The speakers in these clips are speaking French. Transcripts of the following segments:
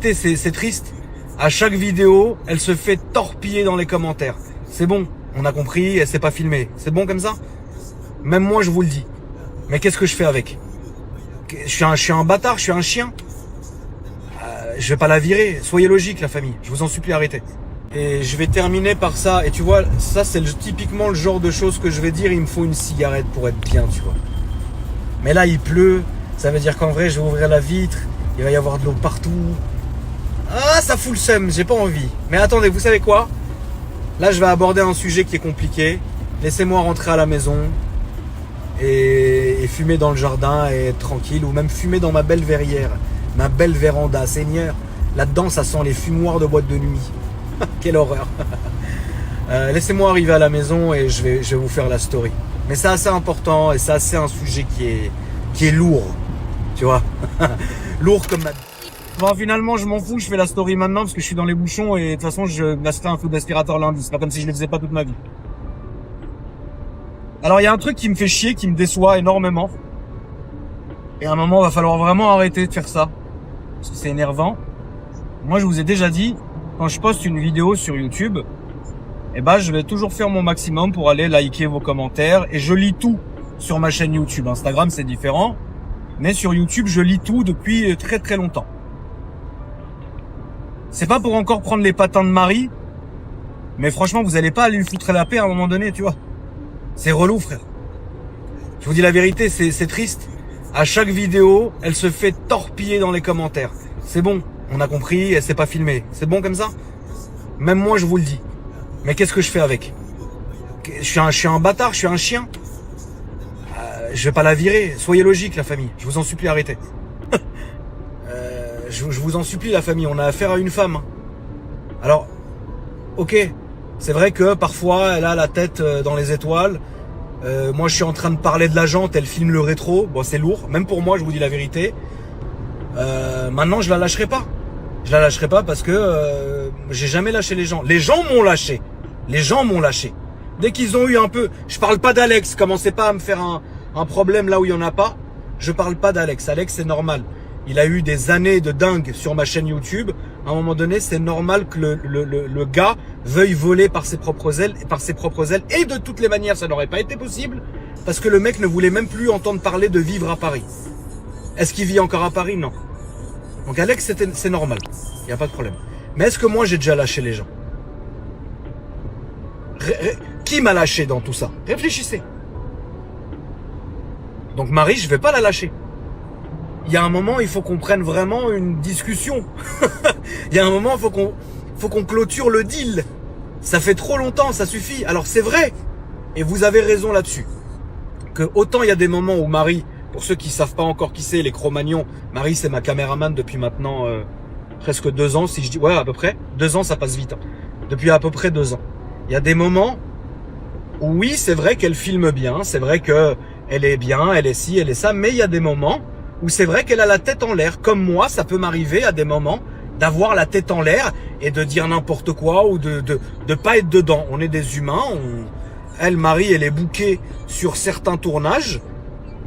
C'est triste. À chaque vidéo, elle se fait torpiller dans les commentaires. C'est bon, on a compris, elle s'est pas filmée. C'est bon comme ça? Même moi, je vous le dis. Mais qu'est-ce que je fais avec? Je suis un bâtard, je suis un chien. Je vais pas la virer. Soyez logique, la famille. Je vous en supplie, arrêtez. Et je vais terminer par ça. Et tu vois, ça, c'est typiquement le genre de choses que je vais dire. Il me faut une cigarette pour être bien, tu vois. Mais là, il pleut. Ça veut dire qu'en vrai, je vais ouvrir la vitre. Il va y avoir de l'eau partout. Ah, ça fout le seum, j'ai pas envie. Mais attendez, vous savez quoi? Là, je vais aborder un sujet qui est compliqué. Laissez-moi rentrer à la maison et fumer dans le jardin et être tranquille. Ou même fumer dans ma belle verrière, ma belle véranda. Seigneur, là-dedans, ça sent les fumoirs de boîte de nuit. Quelle horreur. Laissez-moi arriver à la maison et je vais vous faire la story. Mais c'est assez important et c'est assez un sujet qui est lourd. Tu vois. Lourd comme ma... Bon, finalement, je m'en fous, je fais la story maintenant parce que je suis dans les bouchons et de toute façon, je m'achetais un coup d'aspirateur lundi. C'est pas comme si je le faisais pas toute ma vie. Alors, il y a un truc qui me fait chier, qui me déçoit énormément. Et à un moment, il va falloir vraiment arrêter de faire ça. Parce que c'est énervant. Moi, je vous ai déjà dit, quand je poste une vidéo sur YouTube, eh ben, je vais toujours faire mon maximum pour aller liker vos commentaires. Et je lis tout sur ma chaîne YouTube. Instagram, c'est différent. Mais sur YouTube, je lis tout depuis très très longtemps. C'est pas pour encore prendre les patins de Marie, mais franchement, vous allez pas aller lui foutre la paix à un moment donné, tu vois. C'est relou, frère. Je vous dis la vérité, c'est triste. À chaque vidéo, elle se fait torpiller dans les commentaires. C'est bon, on a compris, elle s'est pas filmée. C'est bon comme ça? Même moi, je vous le dis. Mais qu'est-ce que je fais avec? Je suis un bâtard, je suis un chien. Je vais pas la virer. Soyez logique, la famille. Je vous en supplie, arrêtez. Je vous en supplie, la famille, on a affaire à une femme. Alors, ok, c'est vrai que parfois, elle a la tête dans les étoiles. Moi, je suis en train de parler de la jante, elle filme le rétro. Bon, c'est lourd, même pour moi, je vous dis la vérité. Maintenant, je la lâcherai pas. Je la lâcherai pas parce que j'ai jamais lâché les gens. Les gens m'ont lâché. Les gens m'ont lâché. Dès qu'ils ont eu un peu... Je parle pas d'Alex, commencez pas à me faire un problème là où il y en a pas. Je parle pas d'Alex. Alex, c'est normal. Il a eu des années de dingue sur ma chaîne YouTube. À un moment donné, c'est normal que le gars veuille voler par ses propres ailes. Et de toutes les manières, ça n'aurait pas été possible parce que le mec ne voulait même plus entendre parler de vivre à Paris. Est-ce qu'il vit encore à Paris? Non. Donc Alex, c'est normal. Il n'y a pas de problème. Mais est-ce que moi, j'ai déjà lâché les gens? Qui m'a lâché dans tout ça? Réfléchissez. Donc Marie, je vais pas la lâcher. Il y a un moment, il faut qu'on prenne vraiment une discussion. Il y a un moment, il faut qu'on clôture le deal. Ça fait trop longtemps, ça suffit. Alors c'est vrai, et vous avez raison là-dessus, que autant il y a des moments où Marie, pour ceux qui savent pas encore qui c'est, les Cro-Magnons, Marie c'est ma caméraman depuis maintenant presque 2 ans, si je dis, ouais à peu près, 2 ans ça passe vite, hein. Depuis à peu près 2 ans. Il y a des moments où oui, c'est vrai qu'elle filme bien, c'est vrai que elle est bien, elle est ci, elle est ça, mais il y a des moments où c'est vrai qu'elle a la tête en l'air. Comme moi, ça peut m'arriver à des moments d'avoir la tête en l'air et de dire n'importe quoi ou de pas être dedans. On est des humains. Elle, Marie, elle est bookée sur certains tournages.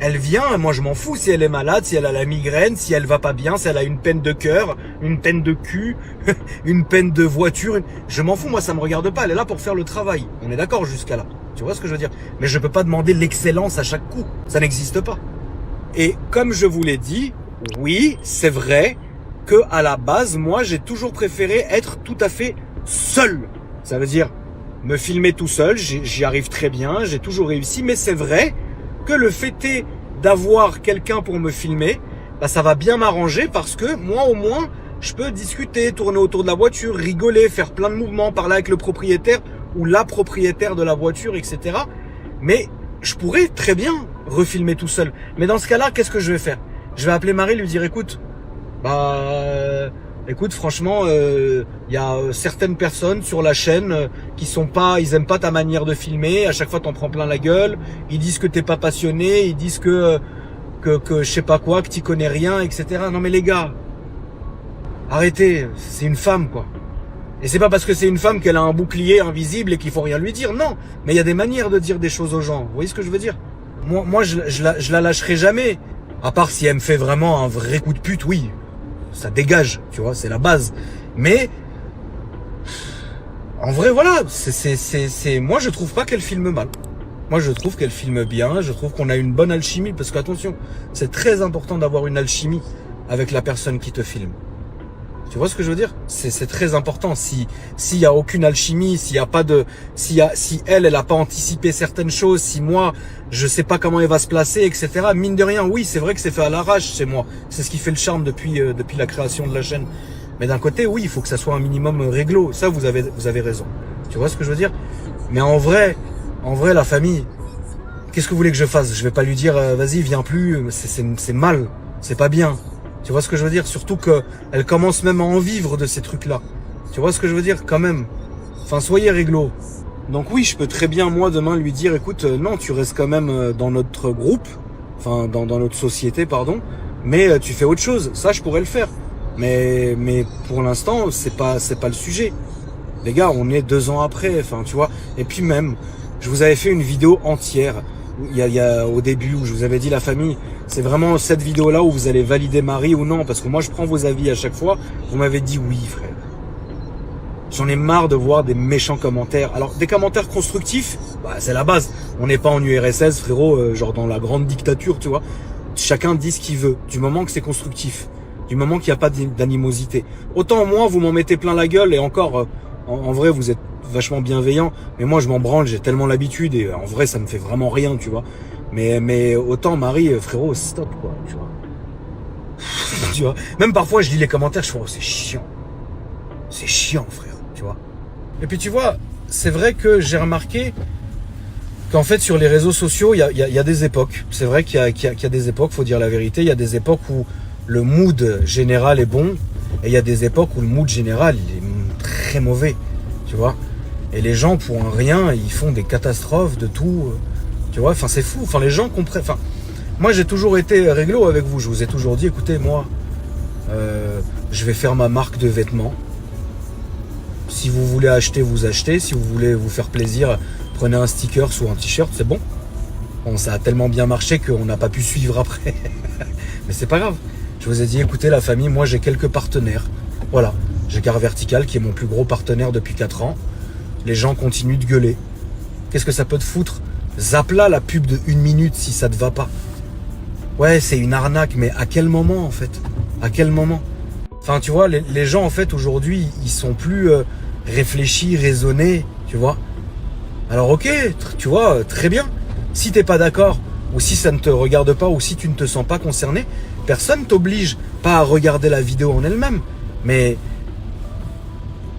Elle vient, moi je m'en fous si elle est malade, si elle a la migraine, si elle va pas bien, si elle a une peine de cœur, une peine de cul, une peine de voiture. Je m'en fous, moi ça me regarde pas. Elle est là pour faire le travail. On est d'accord jusqu'à là. Tu vois ce que je veux dire? Mais je peux pas demander l'excellence à chaque coup. Ça n'existe pas. Et comme je vous l'ai dit, oui, c'est vrai que à la base, moi, j'ai toujours préféré être tout à fait seul. Ça veut dire me filmer tout seul, j'y arrive très bien, j'ai toujours réussi. Mais c'est vrai que le fait est d'avoir quelqu'un pour me filmer, bah, ça va bien m'arranger parce que moi, au moins, je peux discuter, tourner autour de la voiture, rigoler, faire plein de mouvements, parler avec le propriétaire ou la propriétaire de la voiture, etc. Mais je pourrais très bien refilmer tout seul. Mais dans ce cas-là, qu'est-ce que je vais faire? Je vais appeler Marie, lui dire, écoute, écoute, franchement, il y a certaines personnes sur la chaîne qui sont pas, ils aiment pas ta manière de filmer. À chaque fois, t'en prends plein la gueule. Ils disent que t'es pas passionné. Ils disent que je sais pas quoi, que t'y connais rien, etc. Non mais les gars, arrêtez. C'est une femme, quoi. Et c'est pas parce que c'est une femme qu'elle a un bouclier invisible et qu'il faut rien lui dire. Non. Mais il y a des manières de dire des choses aux gens. Vous voyez ce que je veux dire? Moi, je la lâcherai jamais. À part si elle me fait vraiment un vrai coup de pute, oui. ça dégage, tu vois, c'est la base. Mais en vrai, voilà, moi je trouve pas qu'elle filme mal. Moi je trouve qu'elle filme bien, je trouve qu'on a une bonne alchimie, parce qu'attention, c'est très important d'avoir une alchimie avec la personne qui te filme. Tu vois ce que je veux dire? C'est très important. S'il y a aucune alchimie, s'il y a pas de, si elle a pas anticipé certaines choses, si moi je sais pas comment elle va se placer, etc. Mine de rien, oui, c'est vrai que c'est fait à l'arrache chez moi. C'est ce qui fait le charme depuis la création de la chaîne. Mais d'un côté, oui, il faut que ça soit un minimum réglo. Ça, vous avez raison. Tu vois ce que je veux dire? Mais en vrai, la famille, qu'est-ce que vous voulez que je fasse? Je vais pas lui dire, vas-y, viens plus. C'est mal. C'est pas bien. Tu vois ce que je veux dire? Surtout qu'elle commence même à en vivre de ces trucs-là. Tu vois ce que je veux dire? Quand même. Enfin, soyez réglo. Donc oui, je peux très bien, moi, demain, lui dire, écoute, non, tu restes quand même dans notre groupe, enfin, dans notre société, pardon, mais tu fais autre chose. Ça, je pourrais le faire. Mais pour l'instant, c'est pas le sujet. Les gars, on est 2 ans après, enfin, tu vois. Et puis même, je vous avais fait une vidéo entière. Il y a au début où je vous avais dit la famille, c'est vraiment cette vidéo-là où vous allez valider Marie ou non, parce que moi je prends vos avis à chaque fois. Vous m'avez dit oui, frère. J'en ai marre de voir des méchants commentaires. Alors des commentaires constructifs, bah, c'est la base. On n'est pas en URSS, frérot, genre dans la grande dictature, tu vois. Chacun dit ce qu'il veut, du moment que c'est constructif, du moment qu'il n'y a pas d'animosité. Autant moi, vous m'en mettez plein la gueule et encore, en vrai, vous êtes vachement bienveillant, mais moi je m'en branle, j'ai tellement l'habitude et en vrai ça me fait vraiment rien, tu vois. Mais autant Marie, frérot, stop quoi, tu vois. Tu vois. Même parfois je lis les commentaires, je fais oh, c'est chiant frère, tu vois. Et puis tu vois, c'est vrai que j'ai remarqué qu'en fait sur les réseaux sociaux, il y a des époques. C'est vrai qu'il y a des époques, faut dire la vérité, il y a des époques où le mood général est bon et il y a des époques où le mood général il est très mauvais, tu vois. Et les gens, pour un rien, ils font des catastrophes de tout. Tu vois, enfin, c'est fou. Enfin, les gens comprennent. Enfin, moi, j'ai toujours été réglo avec vous. Je vous ai toujours dit, écoutez, moi, je vais faire ma marque de vêtements. Si vous voulez acheter, vous achetez. Si vous voulez vous faire plaisir, prenez un sticker ou un t-shirt, c'est bon. Bon, ça a tellement bien marché qu'on n'a pas pu suivre après. Mais c'est pas grave. Je vous ai dit, écoutez, la famille, moi, j'ai quelques partenaires. Voilà. J'ai Car Vertical, qui est mon plus gros partenaire depuis 4 ans. Les gens continuent de gueuler. Qu'est-ce que ça peut te foutre? Zappe-la la pub de 1 minute si ça te va pas. Ouais, c'est une arnaque, mais à quel moment en fait? À quel moment? Enfin, tu vois, les gens en fait aujourd'hui, ils sont plus réfléchis, raisonnés, tu vois. Alors ok, tu vois, très bien. Si t'es pas d'accord, ou si ça ne te regarde pas, ou si tu ne te sens pas concerné, personne t'oblige pas à regarder la vidéo en elle-même. Mais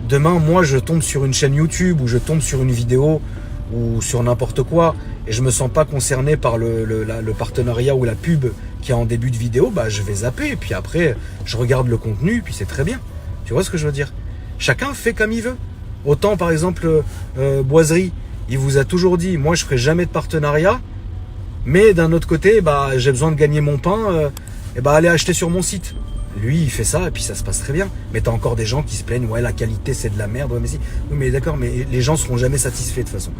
demain, moi, je tombe sur une chaîne YouTube ou je tombe sur une vidéo ou sur n'importe quoi et je me sens pas concerné par le partenariat ou la pub qui est en début de vidéo, bah je vais zapper et puis après, je regarde le contenu puis c'est très bien. Tu vois ce que je veux dire? Chacun fait comme il veut. Autant, par exemple, Boiserie, il vous a toujours dit, moi, je ferai jamais de partenariat, mais d'un autre côté, bah, j'ai besoin de gagner mon pain, et bah, allez acheter sur mon site. Lui, il fait ça et puis ça se passe très bien. Mais t'as encore des gens qui se plaignent, ouais, la qualité c'est de la merde. Ouais, mais si. Oui, mais d'accord, mais les gens seront jamais satisfaits de toute façon.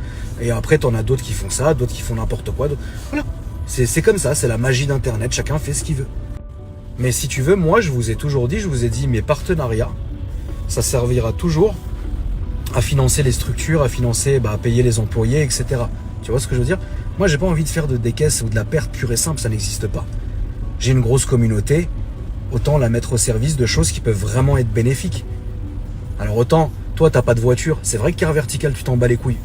Et après, t'en as d'autres qui font ça, d'autres qui font n'importe quoi. Voilà. C'est comme ça, c'est la magie d'Internet. Chacun fait ce qu'il veut. Mais si tu veux, moi, je vous ai toujours dit, je vous ai dit, mes partenariats, ça servira toujours à financer les structures, à financer, bah, à payer les employés, etc. Tu vois ce que je veux dire? Moi, j'ai pas envie de faire de décaisse ou de la perte pure et simple, ça n'existe pas. J'ai une grosse communauté. Autant la mettre au service de choses qui peuvent vraiment être bénéfiques. Alors autant, toi, t'as pas de voiture. C'est vrai que Car Vertical, tu t'en bats les couilles.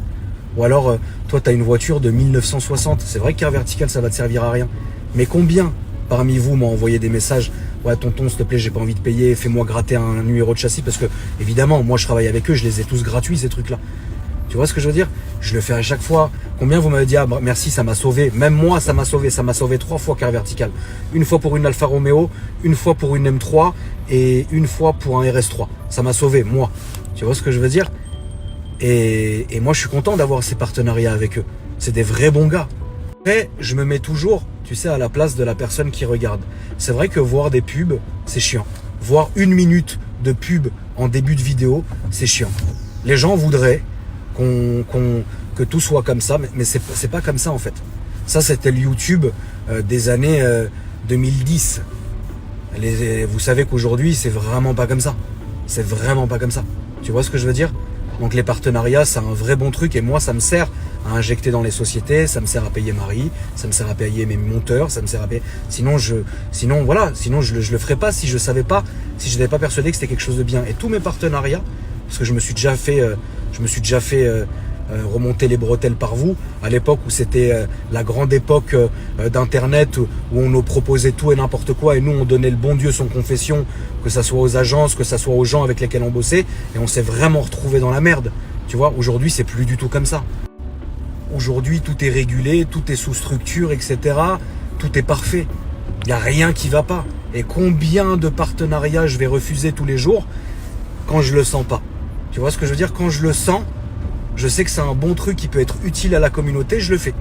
Ou alors, toi, t'as une voiture de 1960. C'est vrai que Car Vertical, ça va te servir à rien. Mais combien parmi vous m'ont envoyé des messages? Ouais, tonton, s'il te plaît, j'ai pas envie de payer. Fais-moi gratter un numéro de châssis. Parce que, évidemment, moi, je travaille avec eux. Je les ai tous gratuits, ces trucs-là. Tu vois ce que je veux dire? Je le fais à chaque fois. Combien vous m'avez dit, ah bah, merci, ça m'a sauvé. Même moi, ça m'a sauvé. Ça m'a sauvé 3 fois Car Vertical. Une fois pour une Alfa Romeo, une fois pour une M3 et une fois pour un RS3. Ça m'a sauvé, moi. Tu vois ce que je veux dire? Et moi, je suis content d'avoir ces partenariats avec eux. C'est des vrais bons gars. Mais je me mets toujours, tu sais, à la place de la personne qui regarde. C'est vrai que voir des pubs, c'est chiant. Voir 1 minute de pub en début de vidéo, c'est chiant. Les gens voudraient que tout soit comme ça, mais c'est pas comme ça en fait. Ça, c'était le YouTube des années 2010. Vous savez qu'aujourd'hui, c'est vraiment pas comme ça. C'est vraiment pas comme ça. Tu vois ce que je veux dire? Donc les partenariats, c'est un vrai bon truc et moi, ça me sert à injecter dans les sociétés, ça me sert à payer Marie, ça me sert à payer mes monteurs, ça me sert à payer... Sinon, je le ferais pas si je savais pas, si je n'étais pas persuadé que c'était quelque chose de bien. Et tous mes partenariats, parce que je me suis déjà fait remonter les bretelles par vous, à l'époque où c'était la grande époque d'internet, où on nous proposait tout et n'importe quoi et nous on donnait le bon Dieu son confession, que ça soit aux agences, que ça soit aux gens avec lesquels on bossait, et on s'est vraiment retrouvé dans la merde. Tu vois, aujourd'hui c'est plus du tout comme ça. Aujourd'hui tout est régulé, tout est sous structure, etc. Tout est parfait. Il n'y a rien qui va pas. Et combien de partenariats je vais refuser tous les jours quand je le sens pas? Tu vois ce que je veux dire? Quand je le sens, je sais que c'est un bon truc qui peut être utile à la communauté, je le fais.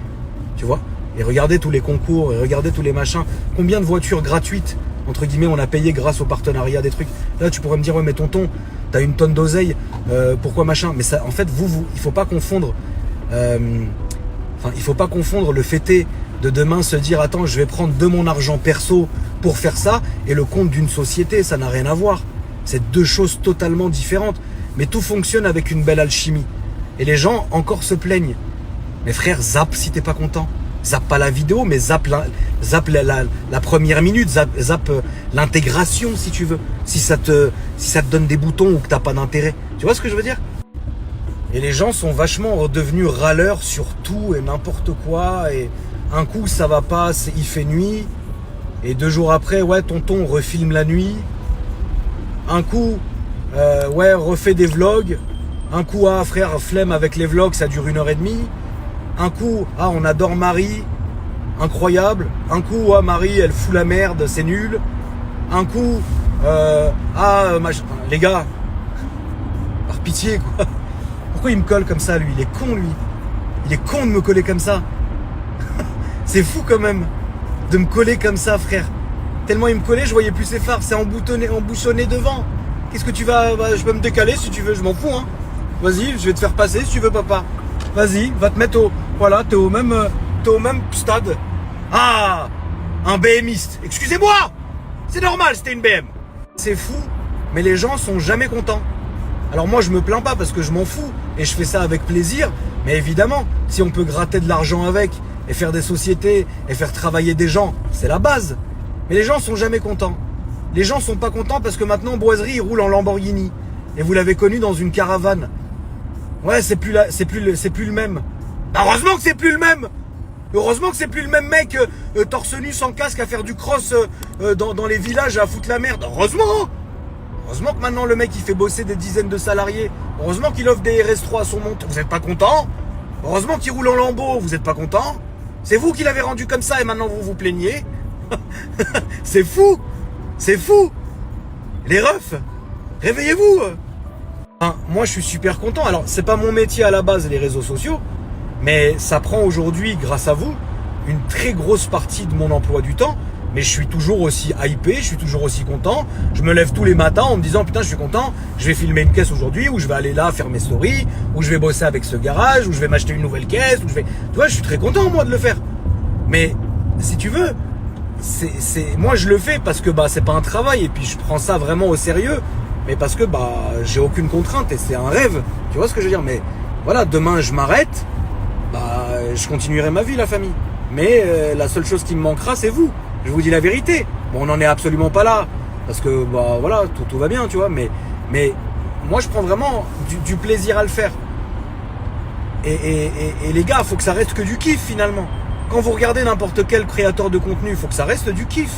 Tu vois? Et regardez tous les concours, et regardez tous les machins. Combien de voitures gratuites, entre guillemets, on a payé grâce au partenariat des trucs. Là, tu pourrais me dire, ouais, mais tonton, t'as une tonne d'oseille, pourquoi machin? Mais ça, en fait, il faut pas confondre. Il faut pas confondre le fait est de demain se dire, attends, je vais prendre de mon argent perso pour faire ça, et le compte d'une société, ça n'a rien à voir. C'est deux choses totalement différentes. Mais tout fonctionne avec une belle alchimie. Et les gens encore se plaignent. Mais frère, zappe si t'es pas content. Zappe pas la vidéo, mais zappe la première minute, zappe l'intégration si tu veux. Si ça te donne des boutons ou que t'as pas d'intérêt. Tu vois ce que je veux dire? Et les gens sont vachement redevenus râleurs sur tout et n'importe quoi. Et un coup ça va pas, il fait nuit. Et 2 jours après, ouais tonton, on refilme la nuit. Un coup, ouais, refait des vlogs. Un coup, ah frère, flemme avec les vlogs, ça dure 1h30. Un coup, ah on adore Marie, incroyable. Un coup, ah Marie, elle fout la merde, c'est nul. Un coup, les gars, par pitié quoi. Pourquoi il me colle comme ça lui? Il est con lui. Il est con de me coller comme ça. C'est fou quand même de me coller comme ça frère. Tellement il me collait, je voyais plus ses phares, c'est embouchonné devant. Qu'est-ce que tu vas... je peux me décaler si tu veux, je m'en fous hein. Vas-y, je vais te faire passer si tu veux papa. Vas-y, va te mettre voilà, t'es au même stade. Ah, un BMiste. Excusez-moi. C'est normal, c'était une BM. C'est fou, mais les gens sont jamais contents. Alors moi je me plains pas parce que je m'en fous et je fais ça avec plaisir. Mais évidemment, si on peut gratter de l'argent avec et faire des sociétés et faire travailler des gens, c'est la base. Mais les gens sont jamais contents. Les gens sont pas contents parce que maintenant Boiserie il roule en Lamborghini et vous l'avez connu dans une caravane. Ouais, c'est plus le même. Heureusement que c'est plus le même. Heureusement que c'est plus le même mec torse nu sans casque à faire du cross dans les villages à foutre la merde. Heureusement. Heureusement que maintenant le mec il fait bosser des dizaines de salariés. Heureusement qu'il offre des RS3 à son montant. Vous êtes pas content? Heureusement qu'il roule en Lambo. Vous êtes pas content? C'est vous qui l'avez rendu comme ça et maintenant vous vous plaignez. C'est fou. C'est fou. Les refs, réveillez-vous. Moi je suis super content. Alors c'est pas mon métier à la base les réseaux sociaux, mais ça prend aujourd'hui grâce à vous une très grosse partie de mon emploi du temps. Mais je suis toujours aussi hypé, je suis toujours aussi content. Je me lève tous les matins en me disant putain je suis content, je vais filmer une caisse aujourd'hui, ou je vais aller là faire mes stories, ou je vais bosser avec ce garage, ou je vais m'acheter une nouvelle caisse, ou je vais... Tu vois, je suis très content moi de le faire. Mais si tu veux, moi je le fais parce que c'est pas un travail et puis je prends ça vraiment au sérieux. Mais parce que j'ai aucune contrainte et c'est un rêve. Tu vois ce que je veux dire? Mais voilà, demain je m'arrête, je continuerai ma vie la famille. Mais la seule chose qui me manquera c'est vous. Je vous dis la vérité. Bon, on n'en est absolument pas là. Parce que voilà, tout va bien, tu vois. Mais moi je prends vraiment du plaisir à le faire. Et les gars, faut que ça reste que du kiff finalement. Quand vous regardez n'importe quel créateur de contenu, faut que ça reste du kiff.